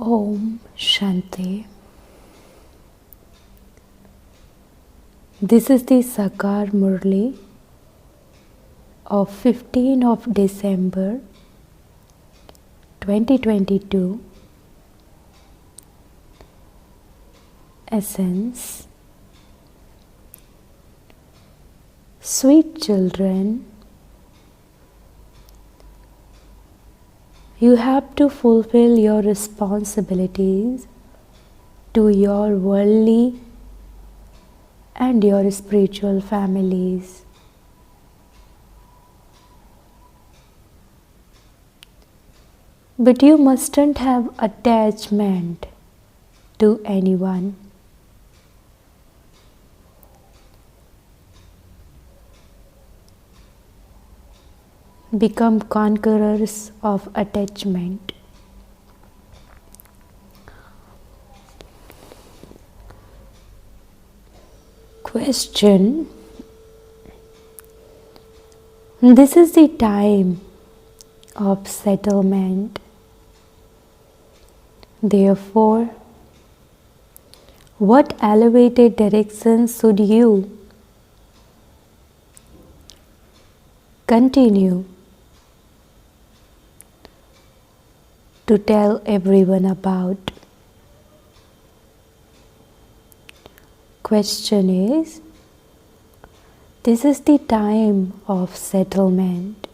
Om Shanti. This is the Sakar Murli of 15 of December 2022. Essence. Sweet children, you have to fulfill your responsibilities to your worldly and your spiritual families. But you mustn't have attachment to anyone. Become conquerors of attachment. Question. This is the time of settlement. Therefore, what elevated direction should you continue to tell everyone about? Question is, this is the time of settlement.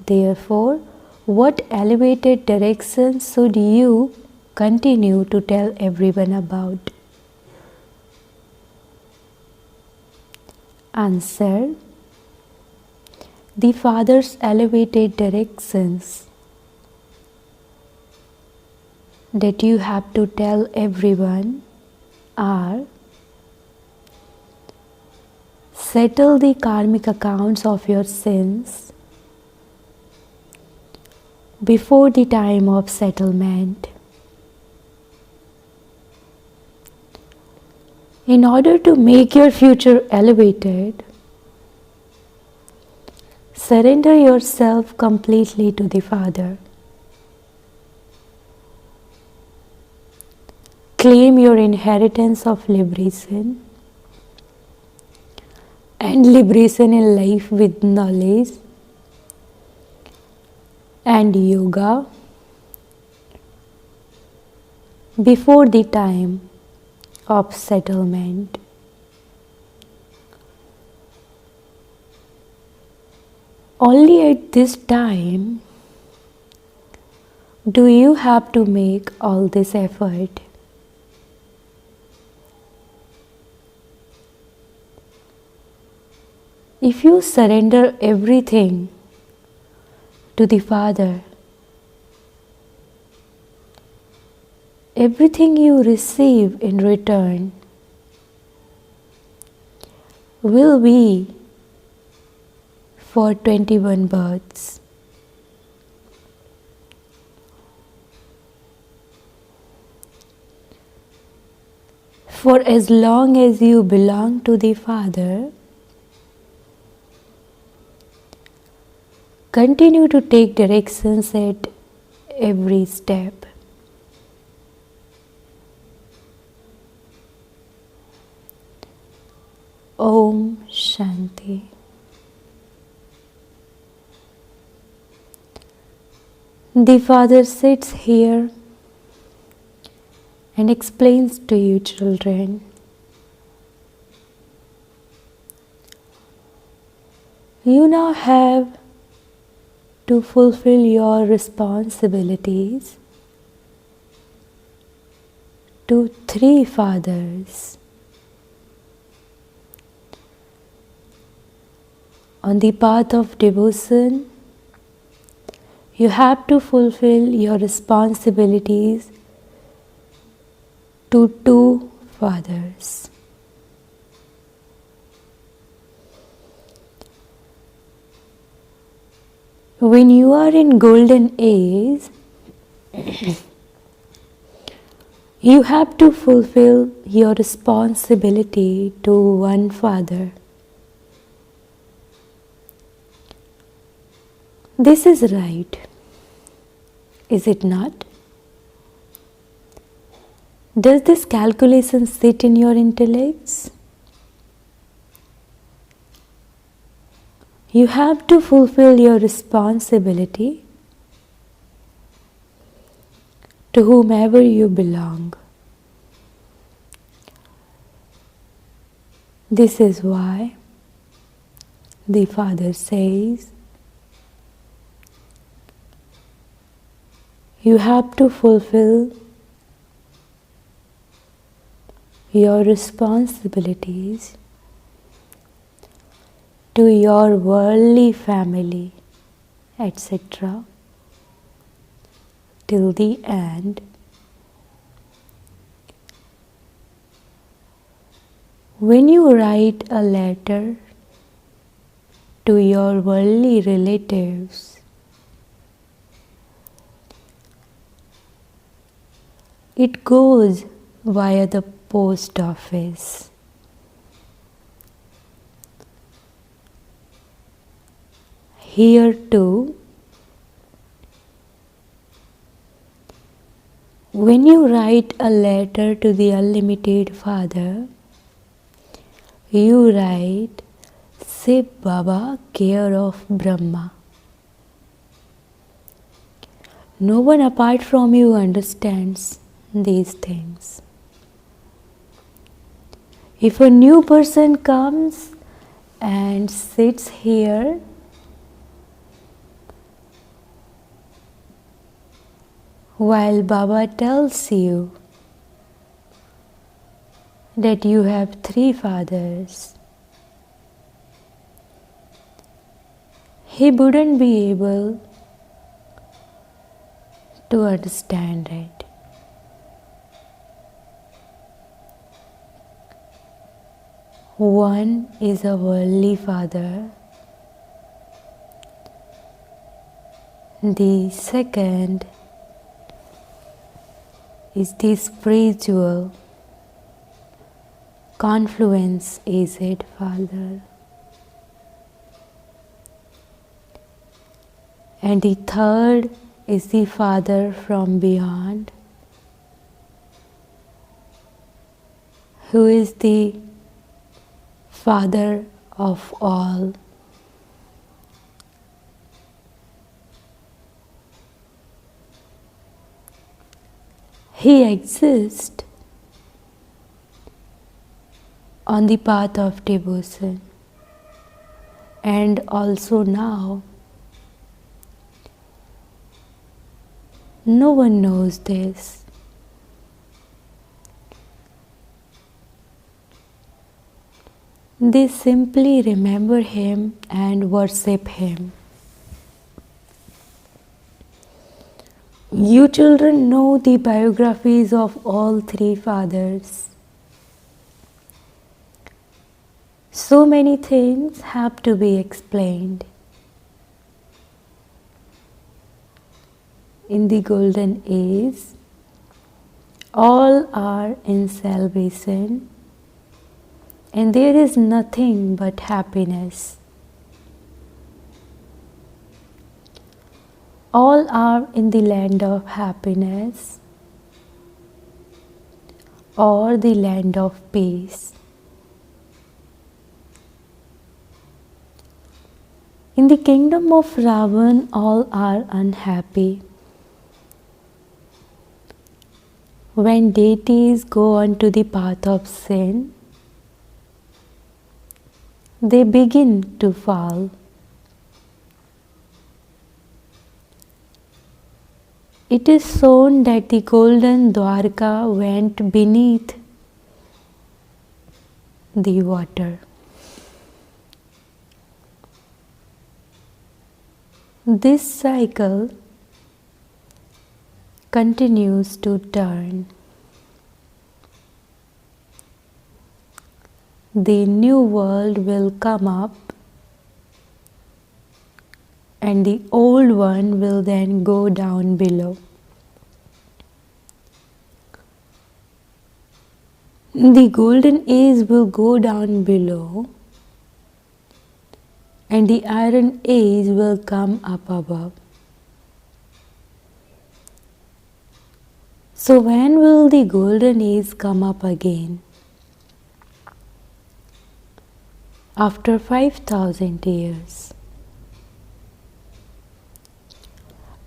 Therefore, what elevated direction should you continue to tell everyone about? Answer. The Father's elevated directions that you have to tell everyone are: settle the karmic accounts of your sins before the time of settlement. In order to make your future elevated, surrender yourself completely to the Father. Claim your inheritance of liberation and liberation in life with knowledge and yoga before the time of settlement. Only at this time do you have to make all this effort. If you surrender everything to the Father, everything you receive in return will be for 21 births. For as long as you belong to the Father, continue to take directions at every step. Om Shanti. The Father sits here and explains to you, children, you now have to fulfill your responsibilities to three fathers. On the path of devotion, you have to fulfill your responsibilities to two fathers. When you are in golden age, you have to fulfill your responsibility to one father. This is right, is it not? Does this calculation sit in your intellects? You have to fulfill your responsibility to whomever you belong. This is why the Father says, you have to fulfill your responsibilities to your worldly family, etc., till the end. When you write a letter to your worldly relatives, it goes via the post office. Here too, when you write a letter to the Unlimited Father, you write, Shiv Baba, care of Brahma. No one apart from you understands these things. If a new person comes and sits here, while Baba tells you that you have 3 fathers, he wouldn't be able to understand it. One is a worldly father, the second is the spiritual confluence aged father, and the third is the Father from beyond, who is the Father of all. He exists on the path of devotion, and also now. No one knows this. They simply remember him and worship him. You children know the biographies of all 3 fathers. So many things have to be explained. In the golden age, all are in salvation, and there is nothing but happiness. All are in the land of happiness or the land of peace. In the kingdom of Ravan, all are unhappy. When deities go on to the path of sin, they begin to fall. It is shown that the golden Dwarka went beneath the water. This cycle continues to turn. The new world will come up, and the old one will then go down below. The golden age will go down below, and the iron age will come up above. So when will the golden age come up again? After 5,000 years.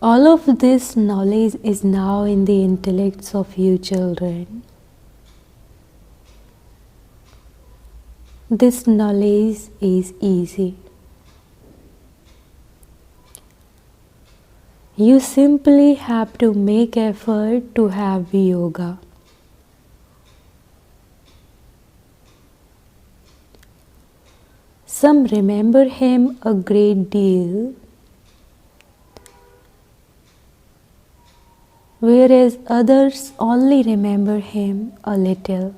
All of this knowledge is now in the intellects of you children. This knowledge is easy. You simply have to make effort to have yoga. Some remember him a great deal, whereas others only remember him a little.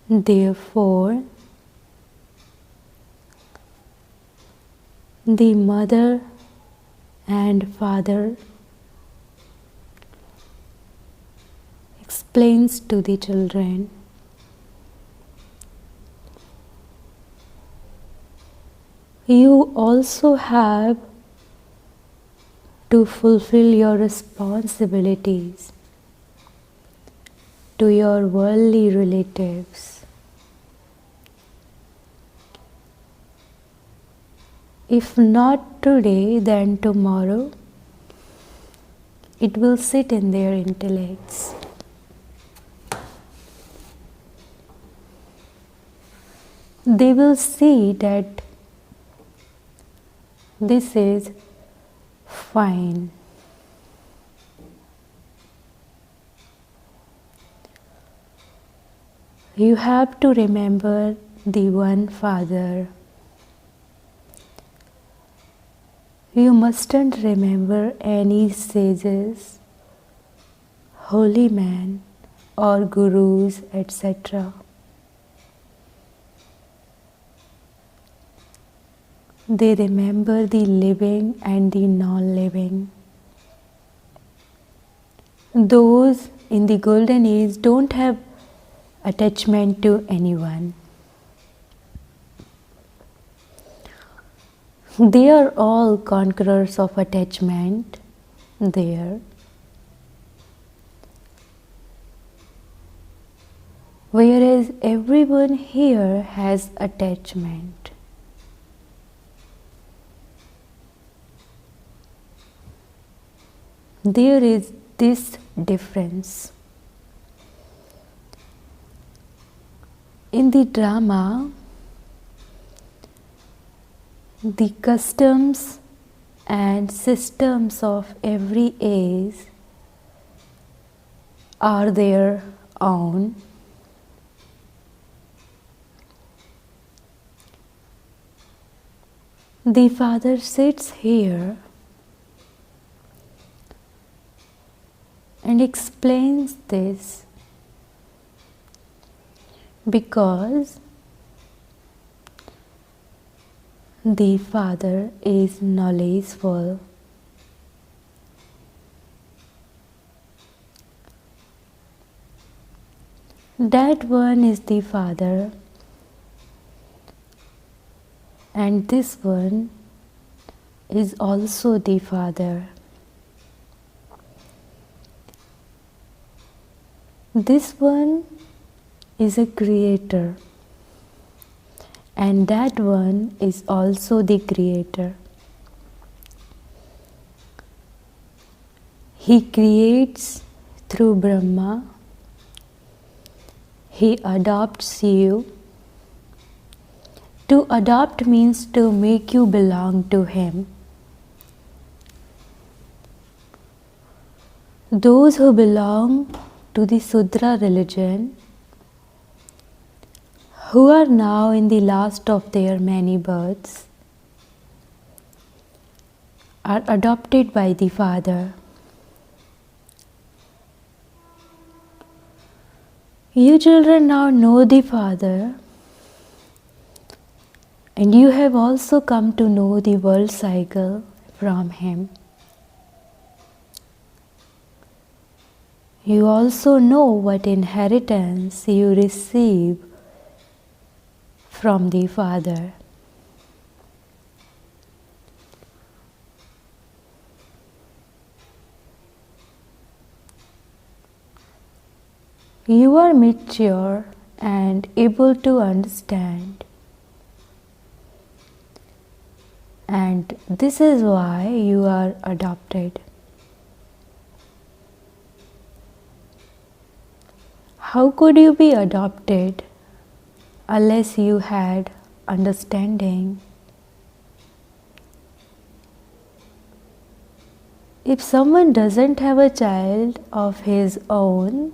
Therefore, the mother and father explains to the children, you also have to fulfill your responsibilities to your worldly relatives. If not today, then tomorrow it will sit in their intellects. They will see that this is fine. You have to remember the one Father. You mustn't remember any sages, holy men, or gurus, etc. They remember the living and the non-living. Those in the golden age don't have attachment to anyone. They are all conquerors of attachment there. Whereas everyone here has attachment. There is this difference. In the drama, the customs and systems of every age are their own. The Father sits here and explains this because the Father is knowledgeful. That one is the Father, and this one is also the Father. This one is a creator, and that one is also the creator. He creates through Brahma. He adopts you. To adopt means to make you belong to him. Those who belong to the Sudra religion, who are now in the last of their many births, are adopted by the Father. You children now know the Father, and you have also come to know the world cycle from him. You also know what inheritance you receive from the Father. You are mature and able to understand, and this is why you are adopted. How could you be adopted unless you had understanding? If someone doesn't have a child of his own,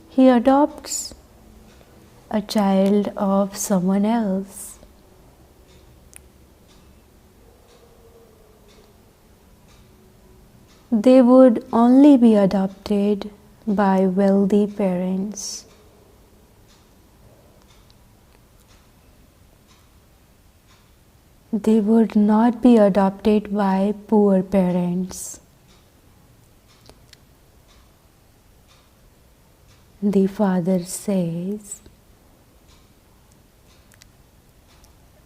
he adopts a child of someone else. They would only be adopted by wealthy parents. They would not be adopted by poor parents. The father says,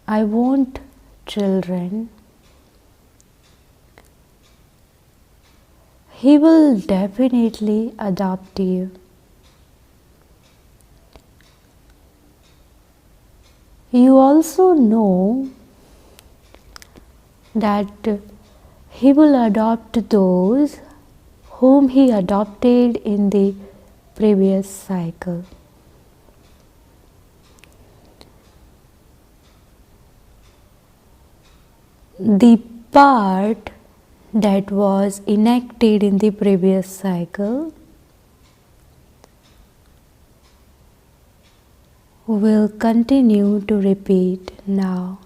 I want children. He will definitely adopt you. You also know that he will adopt those whom he adopted in the previous cycle. The part that was enacted in the previous cycle will continue to repeat now.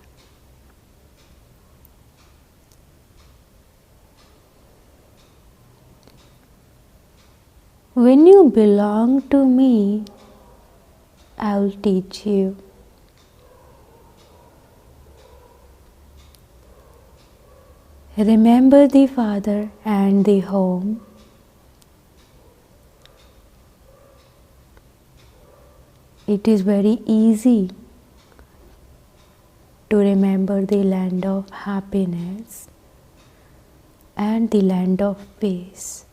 When you belong to me, I'll teach you. Remember the father and the home. It is very easy to remember the land of happiness and the land of peace.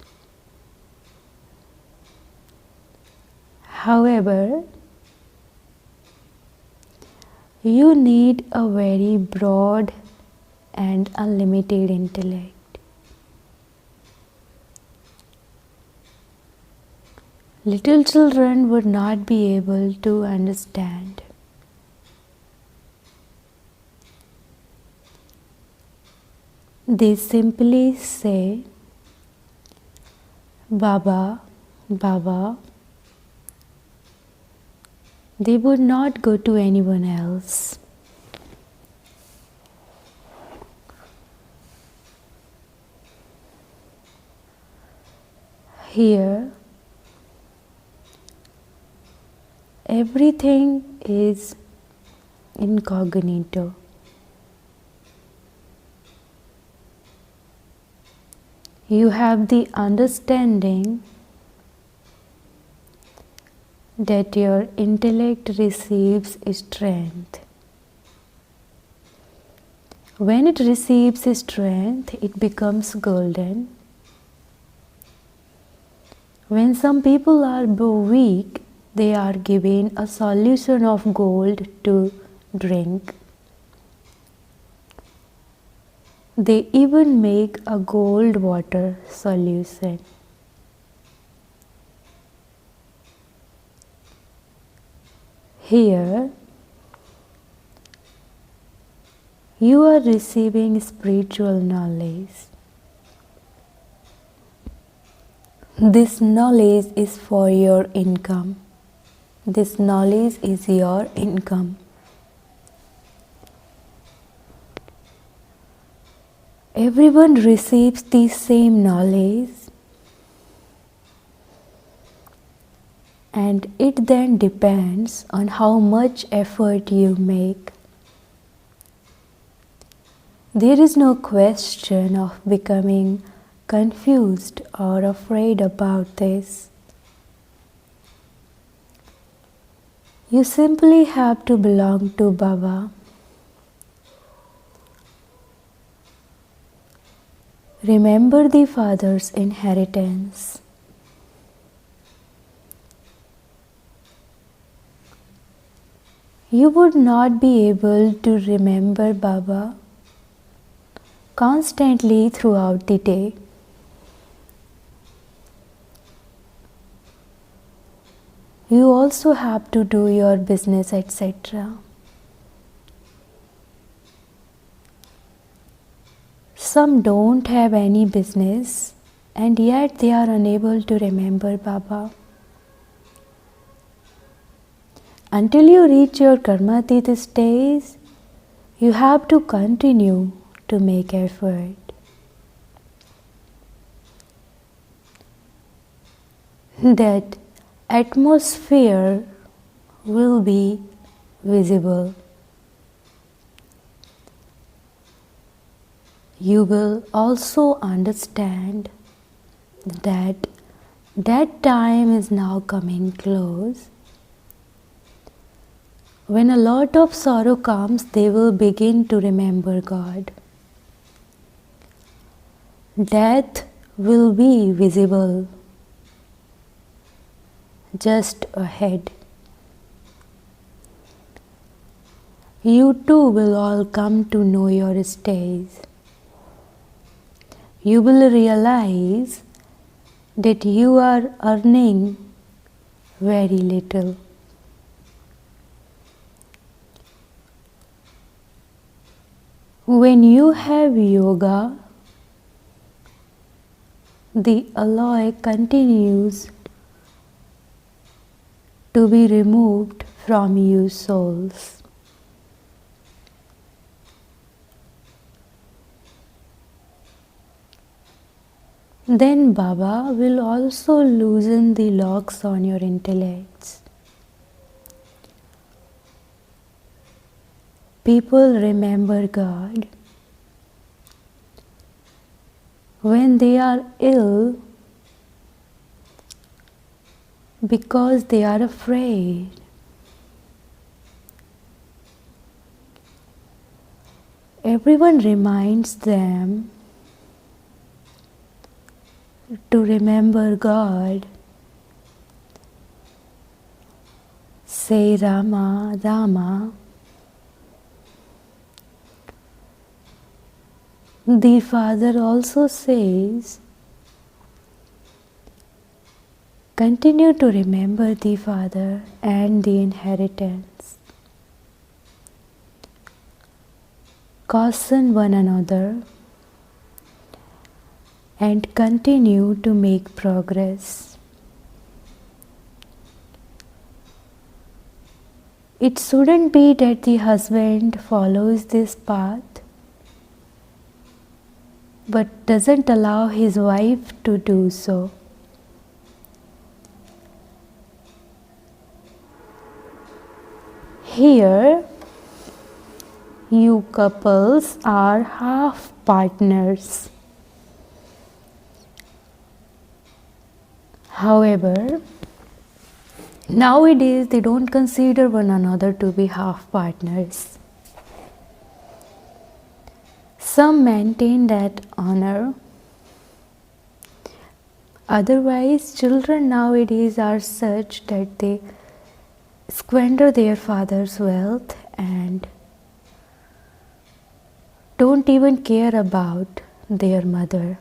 However, you need a very broad and unlimited intellect. Little children would not be able to understand. They simply say, Baba, Baba. They would not go to anyone else. Here, everything is incognito. You have the understanding that your intellect receives strength. When it receives strength, it becomes golden. When some people are weak, they are given a solution of gold to drink. They even make a gold water solution. Here, you are receiving spiritual knowledge. This knowledge is for your income. This knowledge is your income. Everyone receives the same knowledge, and it then depends on how much effort you make. There is no question of becoming confused or afraid about this. You simply have to belong to Baba. Remember the Father's inheritance. you would not be able to remember Baba constantly throughout the day. You also have to do your business, etc. Some don't have any business and yet they are unable to remember Baba. Until you reach your Karmatit stage, you have to continue to make effort. That atmosphere will be visible. You will also understand that that time is now coming close. When a lot of sorrow comes, they will begin to remember God. Death will be visible just ahead. You too will all come to know your stage. You will realize that you are earning very little. When you have yoga, the alloy continues to be removed from you souls. Then Baba will also loosen the locks on your intellects. People remember God when they are ill because they are afraid. Everyone reminds them to remember God. Say Rama, Rama. The Father also says, continue to remember the Father and the inheritance. Caution one another and continue to make progress. It shouldn't be that the husband follows this path but doesn't allow his wife to do so. Here, you couples are half partners. However, nowadays they don't consider one another to be half partners. Some maintain that honor. Otherwise, children nowadays are such that they squander their father's wealth and don't even care about their mother.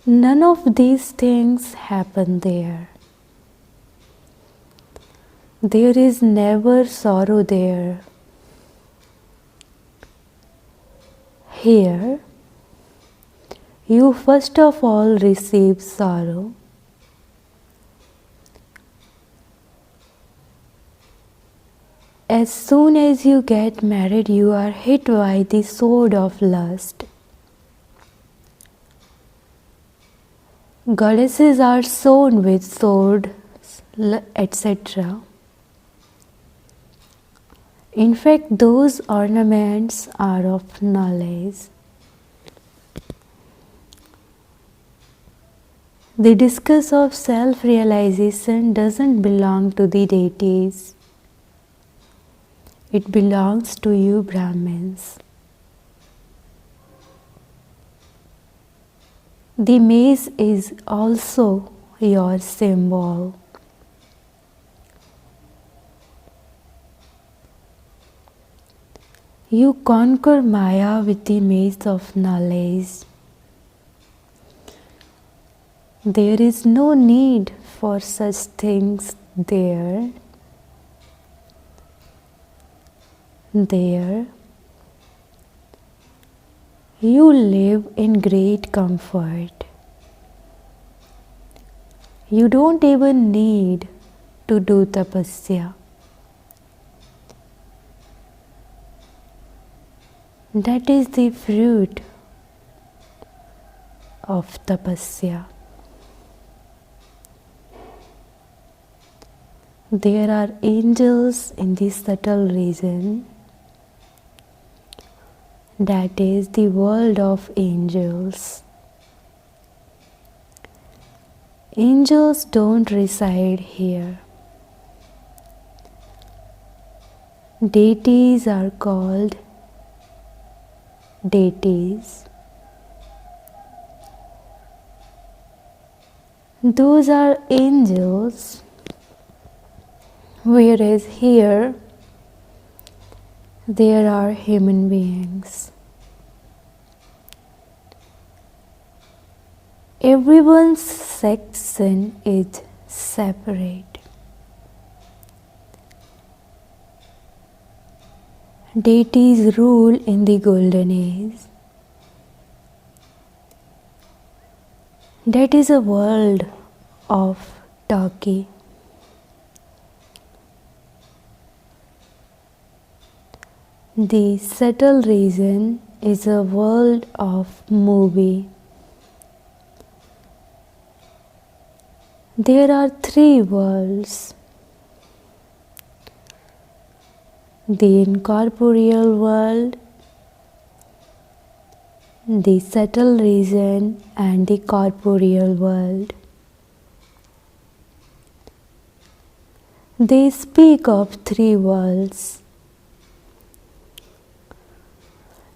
None of these things happen there. There is never sorrow there. Here, you first of all receive sorrow. As soon as you get married, you are hit by the sword of lust. Goddesses are sewn with swords, etc. In fact, those ornaments are of knowledge. The discourse of self-realization doesn't belong to the deities. It belongs to you Brahmins. The maze is also your symbol. You conquer Maya with the maze of knowledge. There is no need for such things there. There, you live in great comfort. You don't even need to do tapasya. That is the fruit of tapasya. There are angels in the subtle region. That is the world of angels. Angels don't reside here. Deities are called deities. Those are angels, whereas here there are human beings. Everyone's section is separate. Deities rule in the golden age. That is a world of Turkey. The subtle region is a world of movie. There are three worlds: the incorporeal world, the subtle region, and the corporeal world. They speak of three worlds.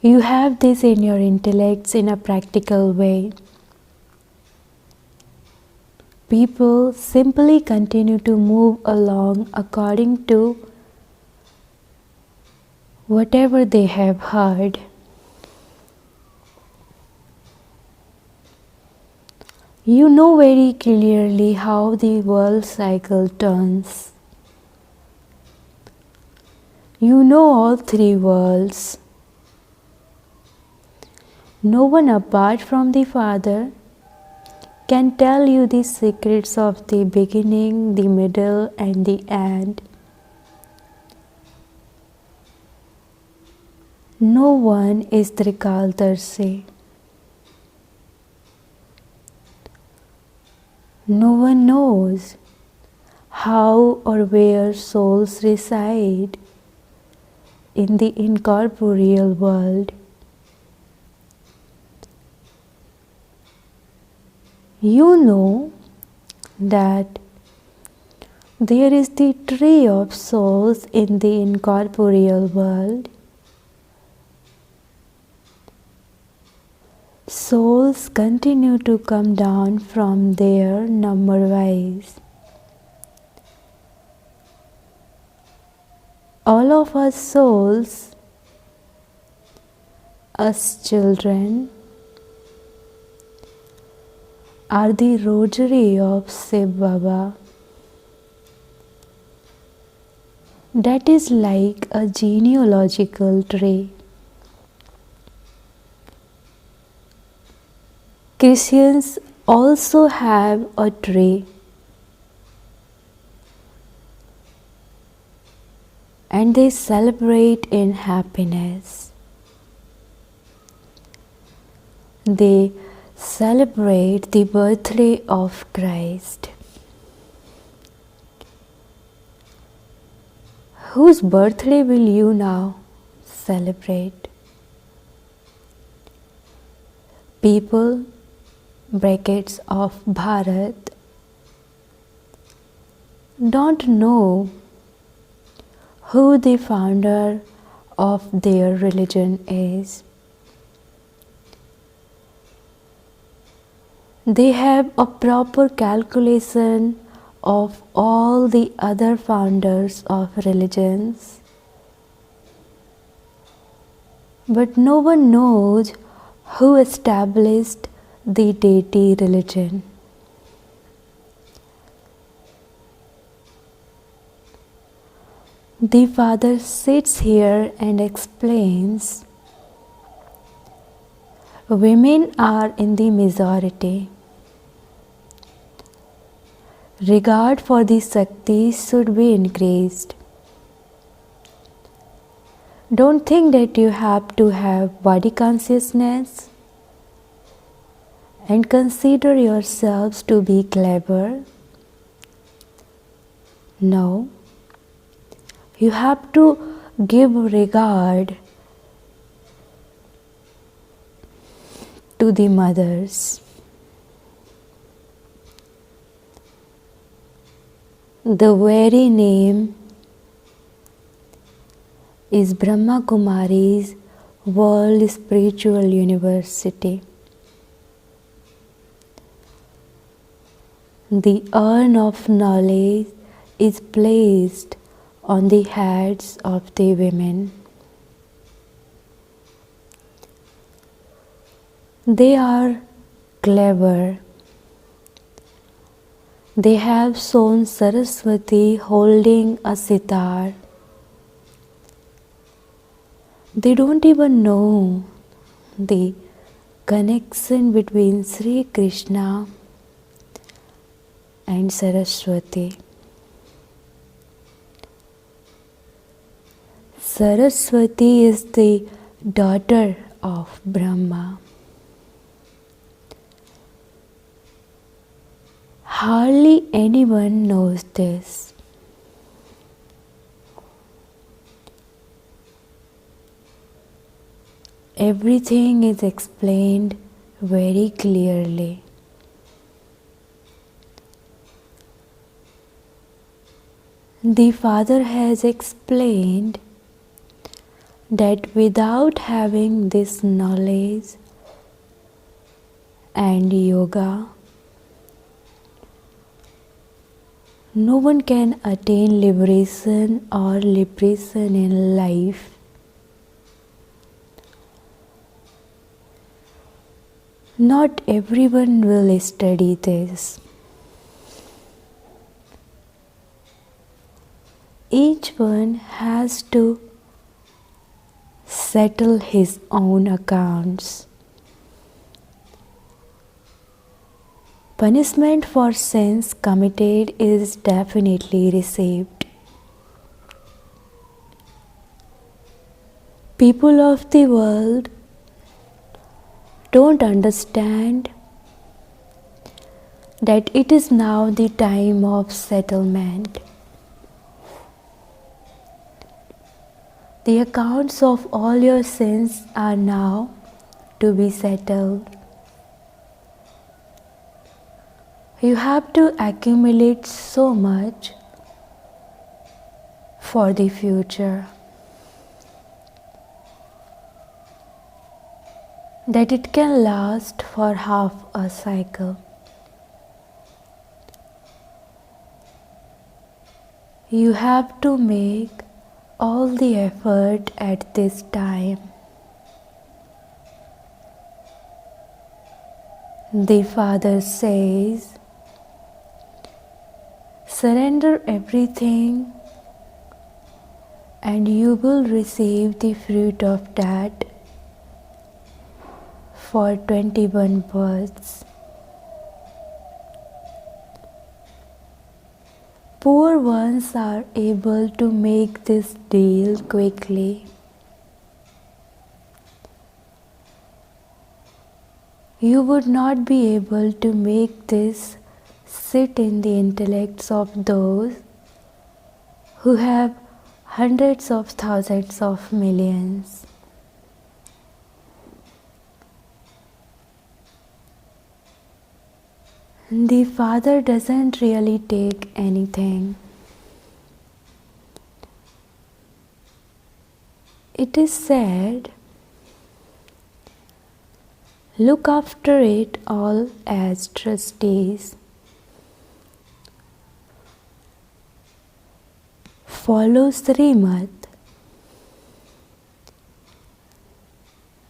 You have this in your intellects in a practical way. People simply continue to move along according to whatever they have heard. You know very clearly how the world cycle turns. You know all three worlds. No one apart from the Father can tell you the secrets of the beginning, the middle, and the end. No one is Trikaldarshi. No one knows how or where souls reside in the incorporeal world. You know that there is the tree of souls in the incorporeal world. Souls continue to come down from there number-wise. All of us souls, us children, are the rosary of Shiv Baba. That is like a genealogical tree. Christians also have a tree, and they celebrate in happiness. They celebrate the birthday of Christ. Whose birthday will you now celebrate? People, brackets of Bharat, don't know who the founder of their religion is. They have a proper calculation of all the other founders of religions, but no one knows who established the deity religion. The Father sits here and explains, women are in the majority. Regard for the Shaktis should be increased. Don't think that you have to have body consciousness and consider yourselves to be clever. No, you have to give regard to the mothers. The very name is Brahma Kumari's World Spiritual University. The urn of knowledge is placed on the heads of the women. They are clever. They have shown Saraswati holding a sitar. They don't even know the connection between Sri Krishna and Saraswati. Saraswati is the daughter of Brahma. Hardly anyone knows this. Everything is explained very clearly. The Father has explained that without having this knowledge and yoga, no one can attain liberation or liberation in life. Not everyone will study this. Each one has to settle his own accounts. Punishment for sins committed is definitely received. People of the world don't understand that it is now the time of settlement. The accounts of all your sins are now to be settled. You have to accumulate so much for the future that it can last for half a cycle. You have to make all the effort at this time. The Father says, surrender everything and you will receive the fruit of that for 21 births. Poor ones are able to make this deal quickly. You would not be able to make this sit in the intellects of those who have hundreds of thousands of millions. The Father doesn't really take anything. It is said, look after it all as trustees. Follow Srimad.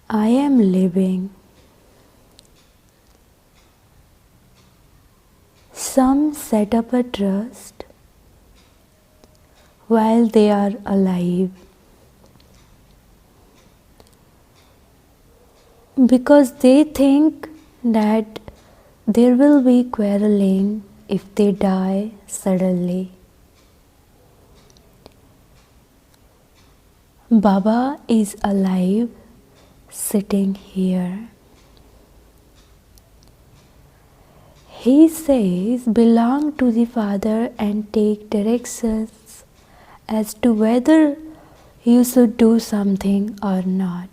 I am living. Some set up a trust while they are alive because they think that there will be quarreling if they die suddenly. Baba is alive, sitting here. He says, belong to the Father and take directions as to whether you should do something or not.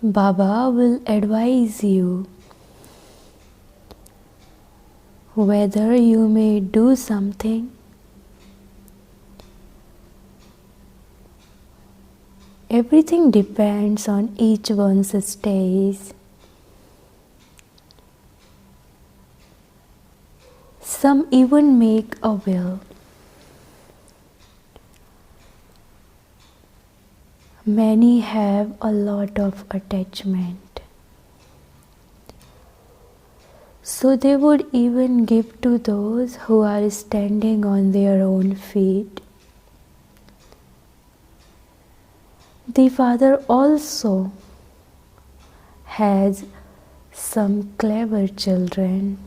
Baba will advise you whether you may do something. Everything depends on each one's stage. Some even make a will. Many have a lot of attachment. So they would even give to those who are standing on their own feet. The Father also has some clever children.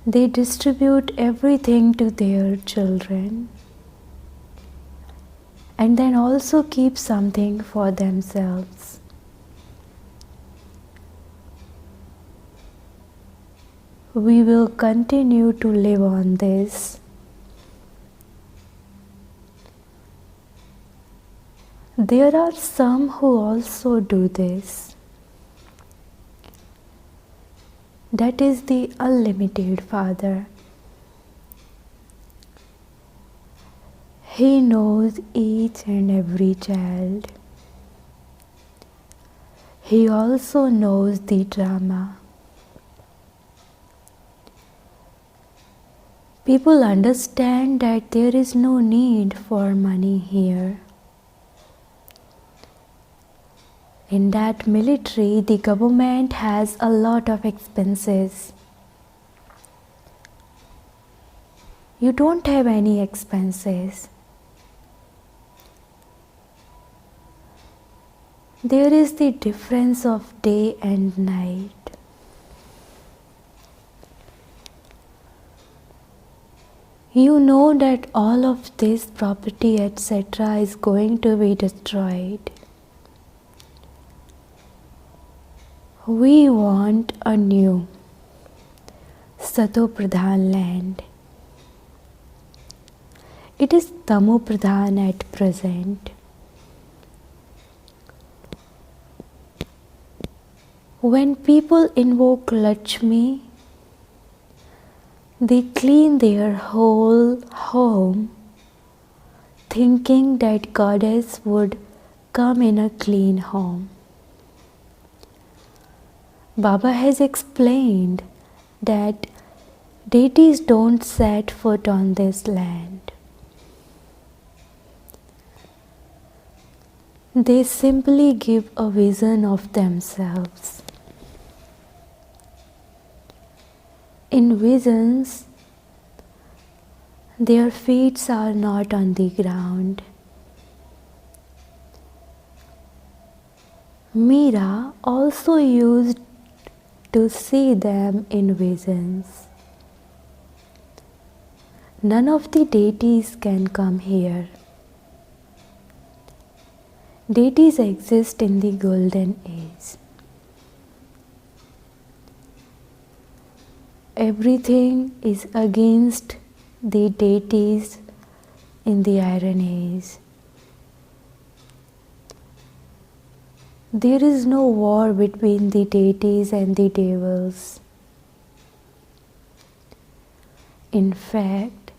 They distribute everything to their children and then also keep something for themselves. We will continue to live on this. There are some who also do this. That is the unlimited Father. He knows each and every child. He also knows the drama. People understand that there is no need for money here. In that military, the government has a lot of expenses. You don't have any expenses. There is the difference of day and night. You know that all of this property, etc., is going to be destroyed. We want a new Sato Pradhan land. It is Tamo Pradhan at present. When people invoke Lakshmi, they clean their whole home, thinking that Goddess would come in a clean home. Baba has explained that deities don't set foot on this land. They simply give a vision of themselves. In visions, their feet are not on the ground. Meera also used to see them in visions. None of the deities can come here. Deities exist in the golden age. Everything is against the deities in the Iron Age. There is no war between the deities and the devils. In fact,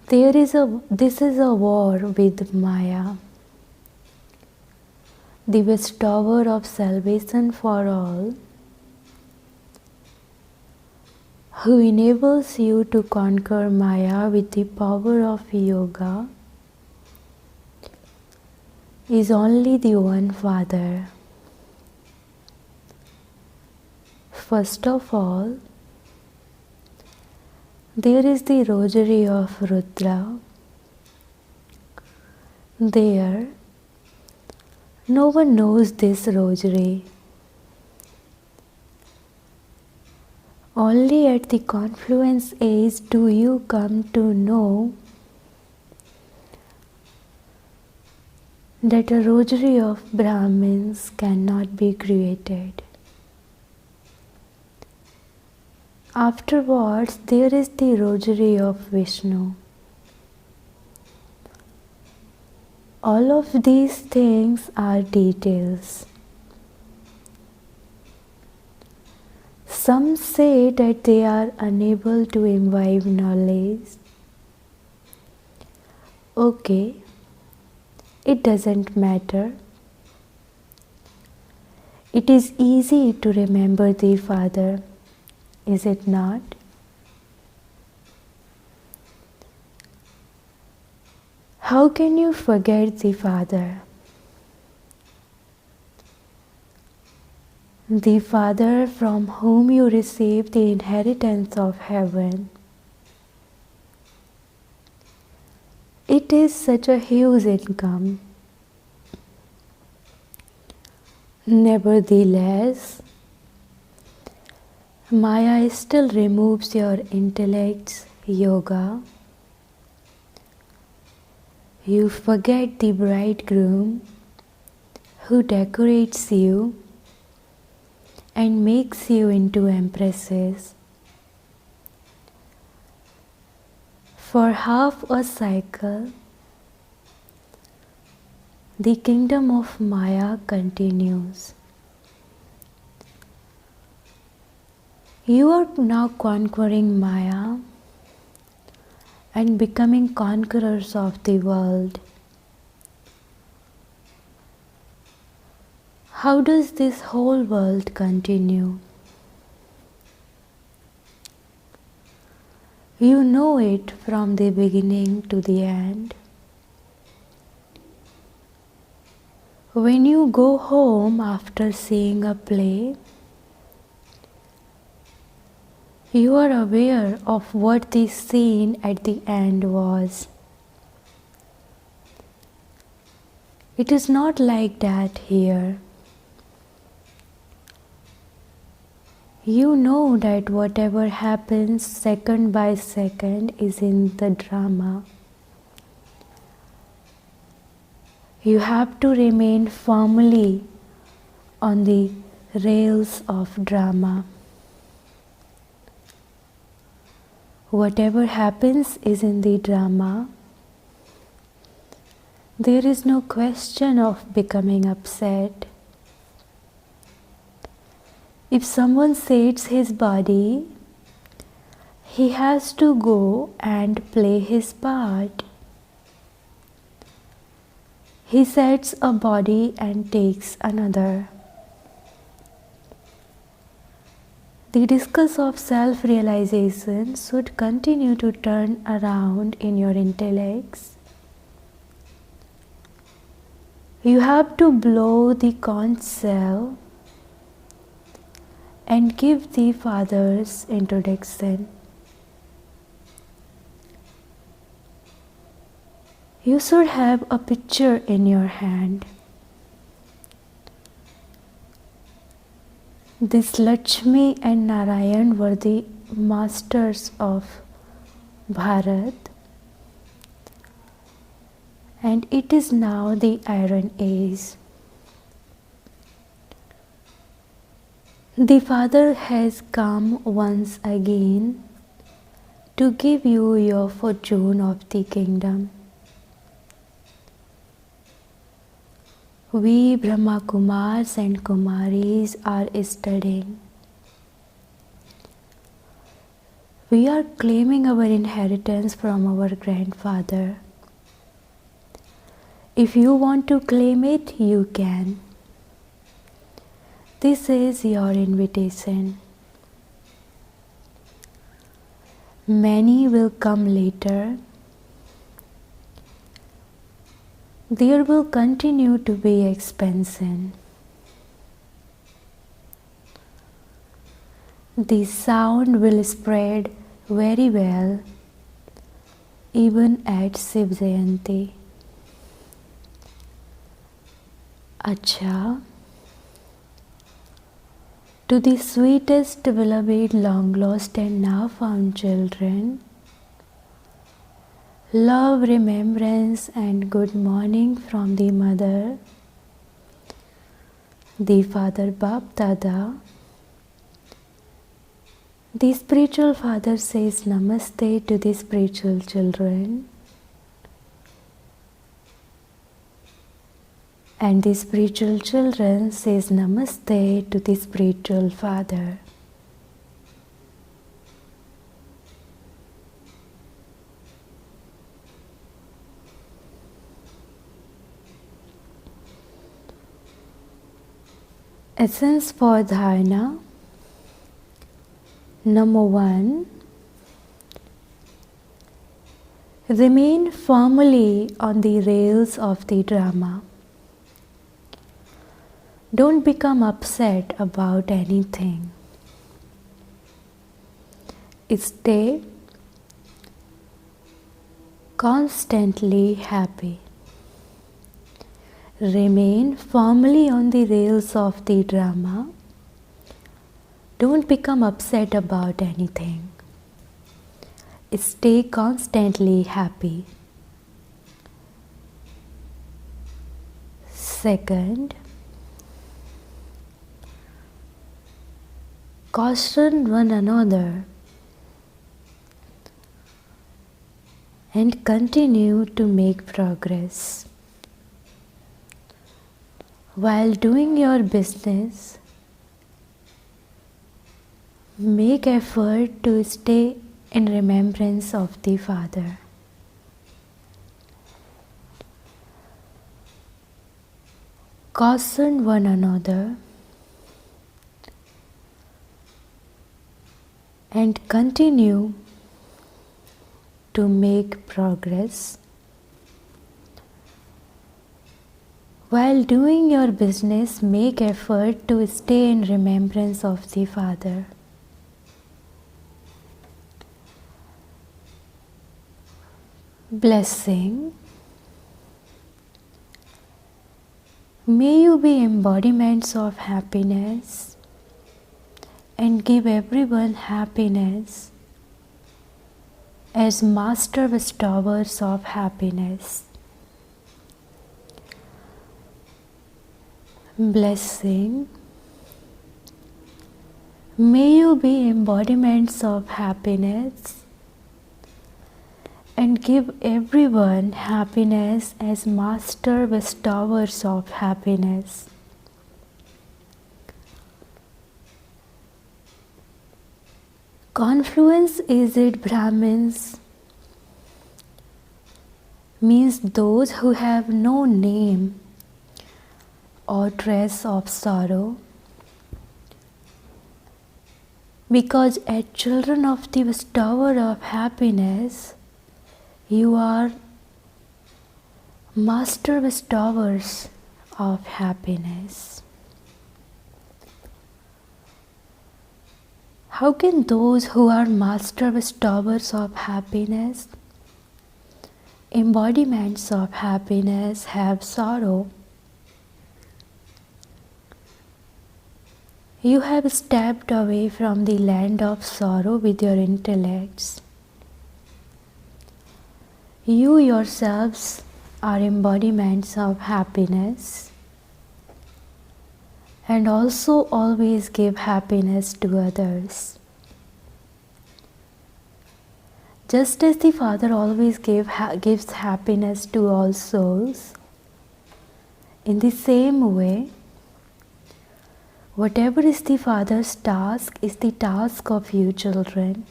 this is a war with Maya. the bestower of salvation for all, who enables you to conquer Maya with the power of yoga, is only the one Father. First of all, there is the rosary of Rudra. There, no one knows this rosary. Only at the confluence age do you come to know that a rosary of Brahmins cannot be created. Afterwards, there is the rosary of Vishnu. All of these things are details. Some say that they are unable to imbibe knowledge. Okay, it doesn't matter. It is easy to remember the Father, is it not? How can you forget the Father? The Father from whom you receive the inheritance of heaven. It is such a huge income. Nevertheless, Maya still removes your intellect's yoga. You forget the bridegroom who decorates you and makes you into empresses. For half a cycle, the kingdom of Maya continues. You are now conquering Maya and becoming conquerors of the world. How does this whole world continue? You know it from the beginning to the end. When you go home after seeing a play, you are aware of what the scene at the end was. It is not like that here. You know that whatever happens second by second is in the drama. You have to remain firmly on the rails of drama. Whatever happens is in the drama. There is no question of becoming upset. If someone sets his body, he has to go and play his part. He sets a body and takes another. The discus of self-realization should continue to turn around in your intellects. You have to blow the conch shell and give the Father's introduction. You should have a picture in your hand. This Lakshmi and Narayan were the masters of Bharat, and it is now the Iron Age. The Father has come once again to give you your fortune of the kingdom. We Brahma Kumars and Kumaris are studying. We are claiming our inheritance from our grandfather. If you want to claim it, you can. This is your invitation. Many will come later. There will continue to be expansion. The sound will spread very well even at Shiv Jayanti. Acha, to the sweetest, beloved, long lost and now found children, love, remembrance and good morning from the mother, the father Bap Dada. The spiritual father says namaste to the spiritual children, and the spiritual children says namaste to the spiritual father. Essence for dharana. Number 1. Remain firmly on the rails of the drama. Don't become upset about anything. Stay constantly happy. Remain firmly on the rails of the drama. Don't become upset about anything. Stay constantly happy. Second, caution one another and continue to make progress. While doing your business, make effort to stay in remembrance of the Father. Caution one another and continue to make progress. While doing your business, make effort to stay in remembrance of the Father. Blessing. May you be embodiments of happiness and give everyone happiness as master bestowers of happiness. Blessing. May you be embodiments of happiness and give everyone happiness as master bestowers of happiness. Confluence aged Brahmins means those who have no name or trace of sorrow, because as children of the bestower of happiness, you are master bestowers of happiness. How can those who are master bestowers of happiness, embodiments of happiness, have sorrow? You have stepped away from the land of sorrow with your intellects. You yourselves are embodiments of happiness and also always give happiness to others. Just as the Father always gives happiness to all souls, in the same way, whatever is the Father's task is the task of you children.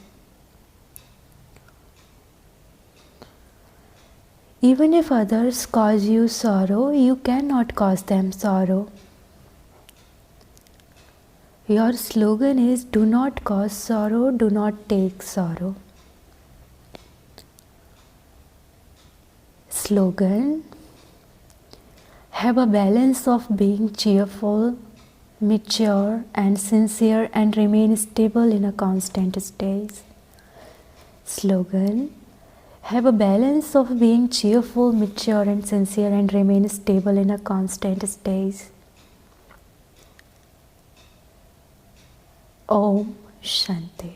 Even if others cause you sorrow, you cannot cause them sorrow. Your slogan is do not cause sorrow, do not take sorrow. Slogan: have a balance of being cheerful, mature and sincere and remain stable in a constant state. Slogan: have a balance of being cheerful, mature and sincere and remain stable in a constant state. Om Shanti.